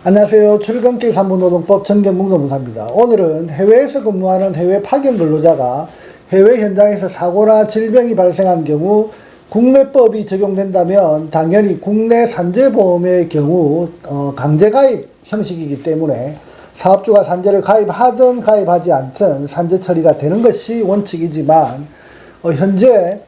안녕하세요. 출근길 3분 노동법 정경국 노무사입니다. 오늘은 해외에서 근무하는 해외 파견 근로자가 해외 현장에서 사고나 질병이 발생한 경우 국내법이 적용된다면 당연히 국내 산재보험의 경우 강제가입 형식이기 때문에 사업주가 산재를 가입하든 가입하지 않든 산재 처리가 되는 것이 원칙이지만 현재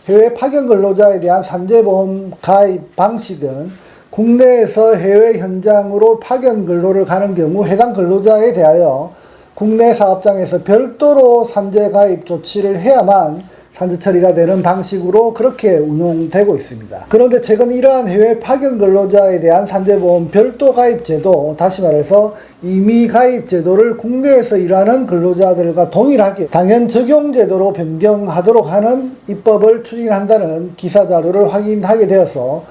해외 파견 근로자에 대한 산재보험 가입 방식은 국내에서 해외 현장으로 파견 근로를 가는 경우 해당 근로자에 대하여 국내 사업장에서 별도로 산재 가입 조치를 해야만 산재 처리가 되는 방식으로 그렇게 운용되고 있습니다. 그런데 최근 이러한 해외 파견 근로자에 대한 산재보험 별도 가입 제도, 다시 말해서 임의 가입 제도를 국내에서 일하는 근로자들과 동일하게 당연 적용 제도로 변경하도록 하는 입법을 추진한다는 기사 자료를 확인하게 되어서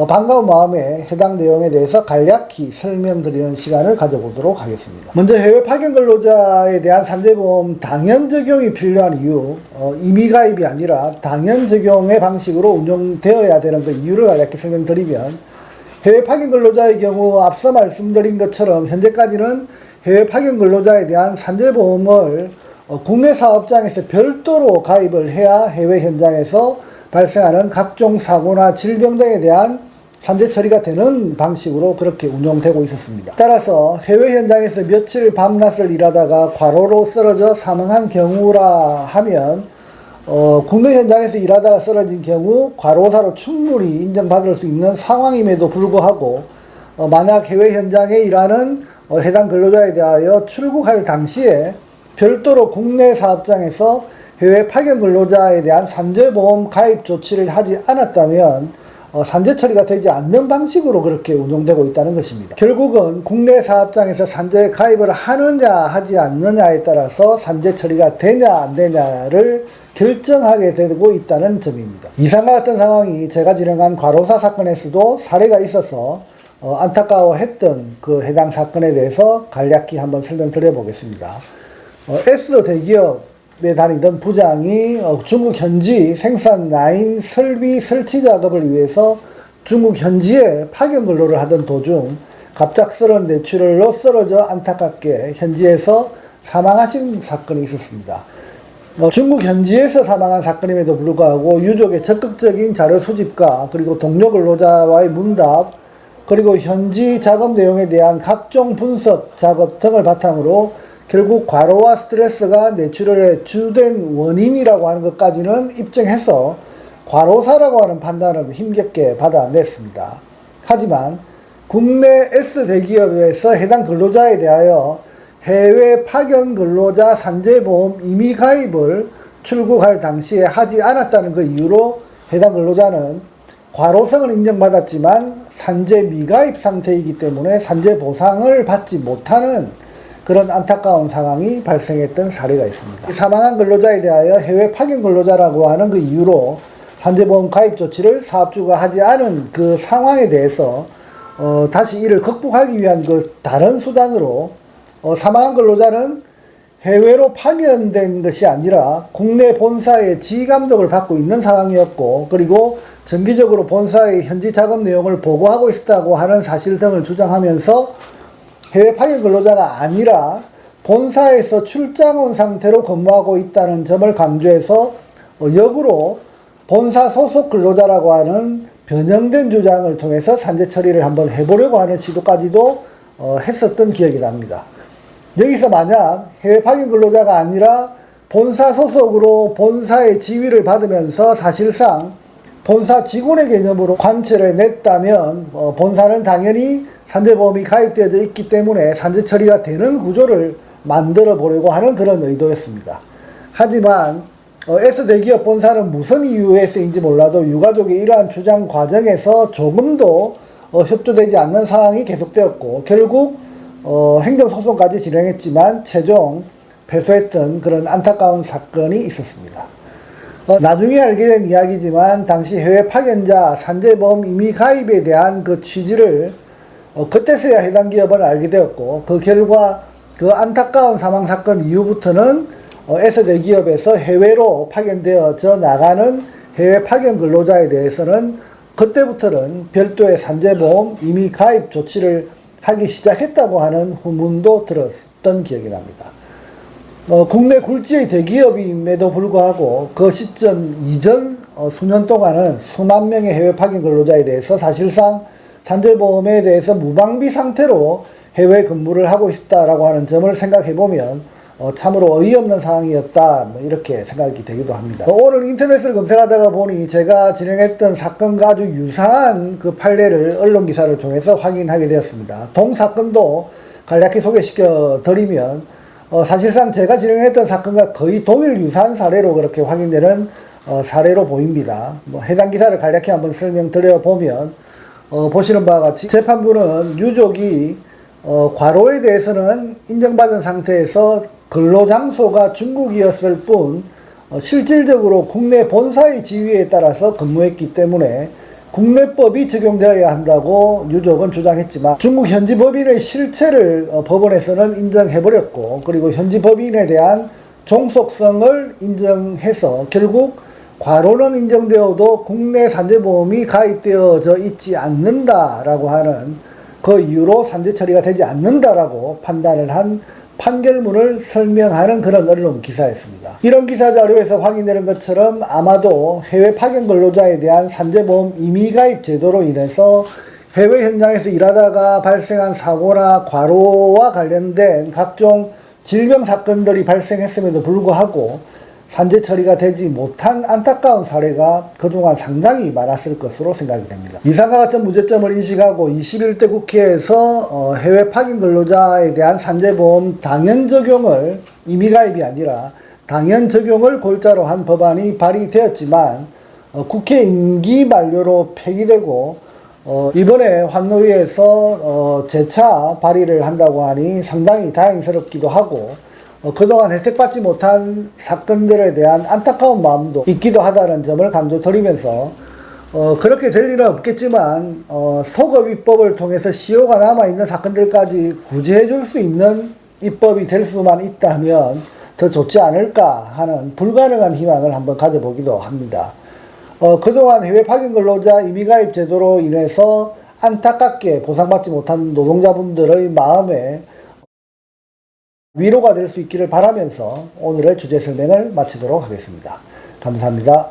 반가운 마음에 해당 내용에 대해서 간략히 설명드리는 시간을 가져보도록 하겠습니다. 먼저 해외 파견 근로자에 대한 산재보험 당연 적용이 필요한 이유, 임의 가입이 아니라 당연 적용의 방식으로 운영되어야 되는 그 이유를 간략히 설명드리면, 해외 파견 근로자의 경우 앞서 말씀드린 것처럼 현재까지는 해외 파견 근로자에 대한 산재보험을 국내 사업장에서 별도로 가입을 해야 해외 현장에서 발생하는 각종 사고나 질병 등에 대한 산재 처리가 되는 방식으로 그렇게 운영되고 있었습니다. 따라서 해외 현장에서 며칠 밤낮을 일하다가 과로로 쓰러져 사망한 경우라 하면 국내 현장에서 일하다가 쓰러진 경우 과로사로 충분히 인정받을 수 있는 상황임에도 불구하고 만약 해외 현장에 일하는 해당 근로자에 대하여 출국할 당시에 별도로 국내 사업장에서 해외 파견 근로자에 대한 산재보험 가입 조치를 하지 않았다면 산재 처리가 되지 않는 방식으로 그렇게 운영되고 있다는 것입니다. 결국은 국내 사업장에서 산재 가입을 하느냐 하지 않느냐에 따라서 산재 처리가 되냐 안 되냐를 결정하게 되고 있다는 점입니다. 이상과 같은 상황이 제가 진행한 과로사 사건에서도 사례가 있어서 안타까워했던 그 해당 사건에 대해서 간략히 한번 설명드려 보겠습니다. S 대기업에 다니던 부장이 중국 현지 생산 라인 설비 설치 작업을 위해서 중국 현지에 파견 근로를 하던 도중 갑작스런 뇌출혈로 쓰러져 안타깝게 현지에서 사망하신 사건이 있었습니다. 중국 현지에서 사망한 사건임에도 불구하고 유족의 적극적인 자료 수집과 그리고 동료 근로자와의 문답, 그리고 현지 작업 내용에 대한 각종 분석 작업 등을 바탕으로 결국 과로와 스트레스가 뇌출혈의 주된 원인이라고 하는 것까지는 입증해서 과로사라고 하는 판단을 힘겹게 받아냈습니다. 하지만 국내 S대기업에서 해당 근로자에 대하여 해외 파견 근로자 산재보험 임의 가입을 출국할 당시에 하지 않았다는 그 이유로 해당 근로자는 과로성을 인정받았지만 산재 미가입 상태이기 때문에 산재 보상을 받지 못하는 그런 안타까운 상황이 발생했던 사례가 있습니다. 사망한 근로자에 대하여 해외 파견 근로자라고 하는 그 이유로 산재보험 가입 조치를 사업주가 하지 않은 그 상황에 대해서 다시 이를 극복하기 위한 그 다른 수단으로 사망한 근로자는 해외로 파견된 것이 아니라 국내 본사의 지휘감독을 받고 있는 상황이었고, 그리고 정기적으로 본사의 현지 작업 내용을 보고하고 있었다고 하는 사실 등을 주장하면서 해외 파견 근로자가 아니라 본사에서 출장 온 상태로 근무하고 있다는 점을 강조해서 역으로 본사 소속 근로자라고 하는 변형된 주장을 통해서 산재 처리를 한번 해보려고 하는 시도까지도 했었던 기억이 납니다. 여기서 만약 해외 파견 근로자가 아니라 본사 소속으로 본사의 지휘를 받으면서 사실상 본사 직원의 개념으로 관철해 냈다면 본사는 당연히 산재보험이 가입되어져 있기 때문에 산재 처리가 되는 구조를 만들어 보려고 하는 그런 의도였습니다. 하지만 S대기업 본사는 무슨 이유에서인지 몰라도 유가족의 이러한 주장 과정에서 조금도 협조되지 않는 상황이 계속되었고, 결국 행정소송까지 진행했지만 최종 패소했던 그런 안타까운 사건이 있었습니다. 나중에 알게 된 이야기지만 당시 해외 파견자 산재보험 임의 가입에 대한 그 취지를 그때서야 해당 기업은 알게 되었고, 그 결과 그 안타까운 사망 사건 이후부터는 S대기업에서 해외로 파견되어져 나가는 해외 파견 근로자에 대해서는 그때부터는 별도의 산재보험 이미 가입 조치를 하기 시작했다고 하는 후문도 들었던 기억이 납니다. 국내 굴지의 대기업임에도 불구하고 그 시점 이전 수년 동안은 수만 명의 해외 파견 근로자에 대해서 사실상 산재보험에 대해서 무방비 상태로 해외 근무를 하고 있다라고 하는 점을 생각해 보면 참으로 어이없는 상황이었다, 이렇게 생각이 되기도 합니다. 오늘 인터넷을 검색하다가 보니 제가 진행했던 사건과 아주 유사한 그 판례를 언론 기사를 통해서 확인하게 되었습니다. 동사건도 간략히 소개시켜 드리면 사실상 제가 진행했던 사건과 거의 동일 유사한 사례로 그렇게 확인되는 사례로 보입니다. 해당 기사를 간략히 한번 설명드려 보면 보시는 바와 같이 재판부는 유족이 과로에 대해서는 인정받은 상태에서 근로장소가 중국이었을 뿐 실질적으로 국내 본사의 지위에 따라서 근무했기 때문에 국내법이 적용되어야 한다고 유족은 주장했지만 중국 현지 법인의 실체를 법원에서는 인정해버렸고, 그리고 현지 법인에 대한 종속성을 인정해서 결국 과로는 인정되어도 국내 산재보험이 가입되어져 있지 않는다라고 하는 그 이유로 산재 처리가 되지 않는다라고 판단을 한 판결문을 설명하는 그런 언론 기사였습니다. 이런 기사 자료에서 확인되는 것처럼 아마도 해외 파견 근로자에 대한 산재보험 임의가입 제도로 인해서 해외 현장에서 일하다가 발생한 사고나 과로와 관련된 각종 질병 사건들이 발생했음에도 불구하고 산재 처리가 되지 못한 안타까운 사례가 그동안 상당히 많았을 것으로 생각이 됩니다. 이상과 같은 문제점을 인식하고 21대 국회에서 해외 파견 근로자에 대한 산재보험 당연 적용을, 임의가입이 아니라 당연 적용을 골자로 한 법안이 발의되었지만 국회 임기 만료로 폐기되고 이번에 환노위에서 재차 발의를 한다고 하니 상당히 다행스럽기도 하고, 그동안 혜택받지 못한 사건들에 대한 안타까운 마음도 있기도 하다는 점을 강조드리면서 그렇게 될 일은 없겠지만 소급 입법을 통해서 시효가 남아있는 사건들까지 구제해 줄 수 있는 입법이 될 수만 있다면 더 좋지 않을까 하는 불가능한 희망을 한번 가져보기도 합니다. 그동안 해외 파견 근로자 임의가입 제도로 인해서 안타깝게 보상받지 못한 노동자분들의 마음에 위로가 될 수 있기를 바라면서 오늘의 주제 설명을 마치도록 하겠습니다. 감사합니다.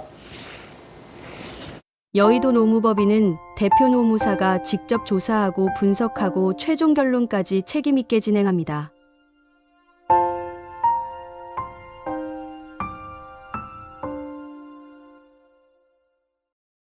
여의도 노무법인은 대표 노무사가 직접 조사하고 분석하고 최종 결론까지 책임있게 진행합니다.